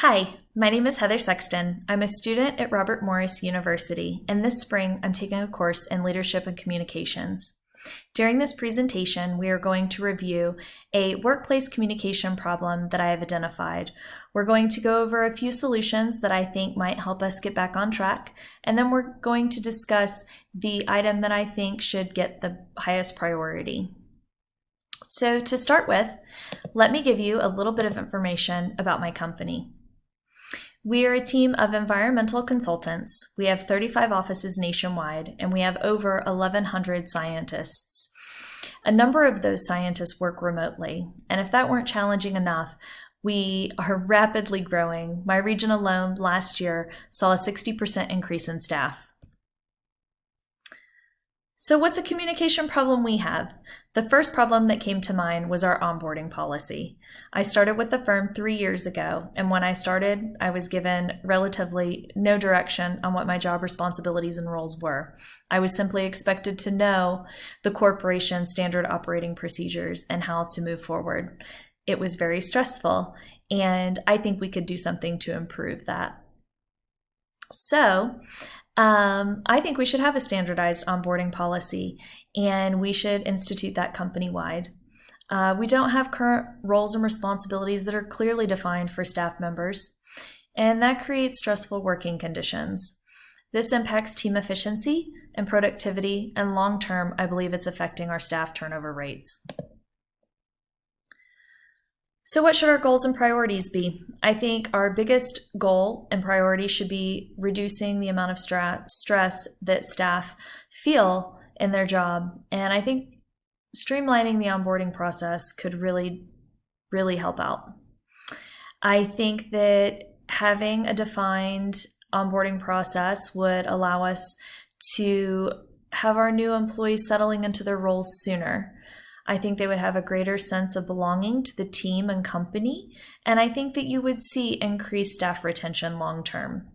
Hi, my name is Heather Sexton. I'm a student at Robert Morris University, and this spring I'm taking a course in Leadership and Communications. During this presentation, we are going to review a workplace communication problem that I have identified. We're going to go over a few solutions that I think might help us get back on track, and then we're going to discuss the item that I think should get the highest priority. So to start with, let me give you a little bit of information about my company. We are a team of environmental consultants. We have 35 offices nationwide, and we have over 1,100 scientists. A number of those scientists work remotely, and if that weren't challenging enough, we are rapidly growing. My region alone last year saw a 60% increase in staff. So what's a communication problem we have? The first problem that came to mind was our onboarding policy. I started with the firm 3 years ago, and when I started, I was given relatively no direction on what my job responsibilities and roles were. I was simply expected to know the corporation's standard operating procedures and how to move forward. It was very stressful, and I think we could do something to improve that. So, I think we should have a standardized onboarding policy, and we should institute that company-wide. We don't have current roles and responsibilities that are clearly defined for staff members, and that creates stressful working conditions. This impacts team efficiency and productivity, and long-term, I believe it's affecting our staff turnover rates. So what should our goals and priorities be? I think our biggest goal and priority should be reducing the amount of stress that staff feel in their job. And I think streamlining the onboarding process could really help out. I think that having a defined onboarding process would allow us to have our new employees settling into their roles sooner. I think they would have a greater sense of belonging to the team and company, and I think that you would see increased staff retention long term.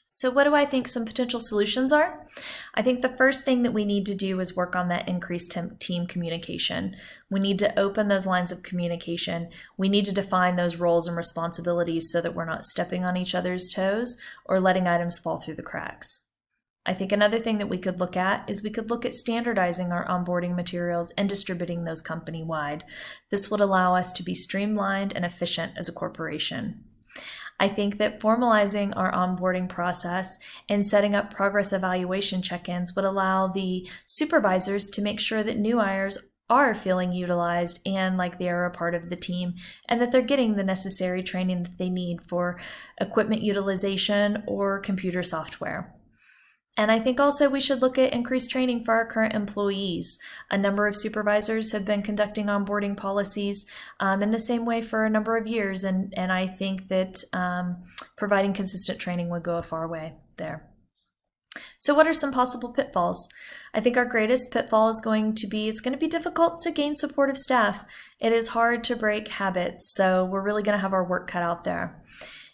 So what do I think some potential solutions are? I think the first thing that we need to do is work on that increased team communication. We need to open those lines of communication. We need to define those roles and responsibilities so that we're not stepping on each other's toes or letting items fall through the cracks. I think another thing that we could look at is we could look at standardizing our onboarding materials and distributing those company-wide. This would allow us to be streamlined and efficient as a corporation. I think that formalizing our onboarding process and setting up progress evaluation check-ins would allow the supervisors to make sure that new hires are feeling utilized and like they are a part of the team, and that they're getting the necessary training that they need for equipment utilization or computer software. And I think also we should look at increased training for our current employees. A number of supervisors have been conducting onboarding policies in the same way for a number of years, and I think that providing consistent training would go a far way there. So what are some possible pitfalls? I think our greatest pitfall is it's going to be difficult to gain supportive staff. It is hard to break habits, so we're really going to have our work cut out there.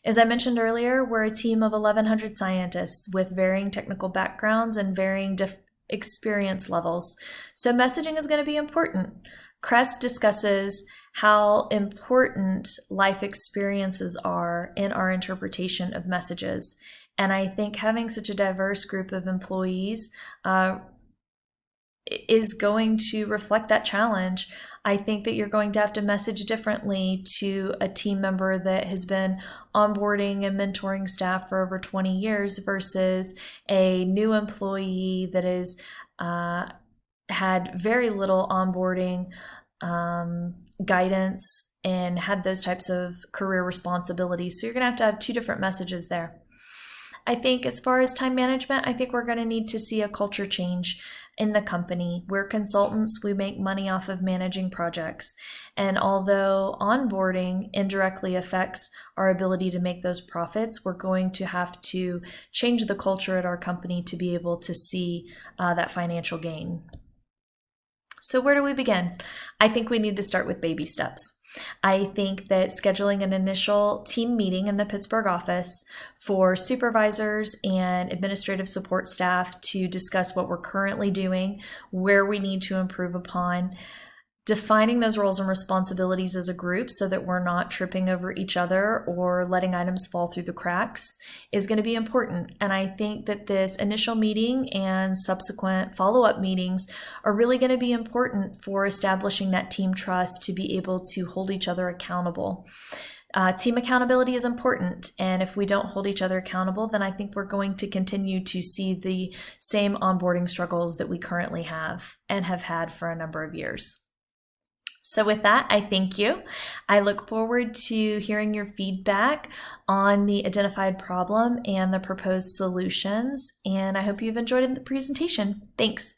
As I mentioned earlier, we're a team of 1,100 scientists with varying technical backgrounds and varying experience levels. So messaging is going to be important. CREST discusses how important life experiences are in our interpretation of messages. And I think having such a diverse group of employees is going to reflect that challenge. I think that you're going to have to message differently to a team member that has been onboarding and mentoring staff for over 20 years versus a new employee that has had very little onboarding guidance and had those types of career responsibilities. So you're going to have two different messages there. I think as far as time management, I think we're going to need to see a culture change in the company. We're consultants, we make money off of managing projects. And although onboarding indirectly affects our ability to make those profits, we're going to have to change the culture at our company to be able to see that financial gain. So where do we begin? I think we need to start with baby steps. I think that scheduling an initial team meeting in the Pittsburgh office for supervisors and administrative support staff to discuss what we're currently doing, where we need to improve upon, Defining those roles and responsibilities as a group so that we're not tripping over each other or letting items fall through the cracks is going to be important. And I think that this initial meeting and subsequent follow-up meetings are really going to be important for establishing that team trust to be able to hold each other accountable. Team accountability is important, and if we don't hold each other accountable, then I think we're going to continue to see the same onboarding struggles that we currently have and have had for a number of years. So with that, I thank you. I look forward to hearing your feedback on the identified problem and the proposed solutions, and I hope you've enjoyed the presentation. Thanks.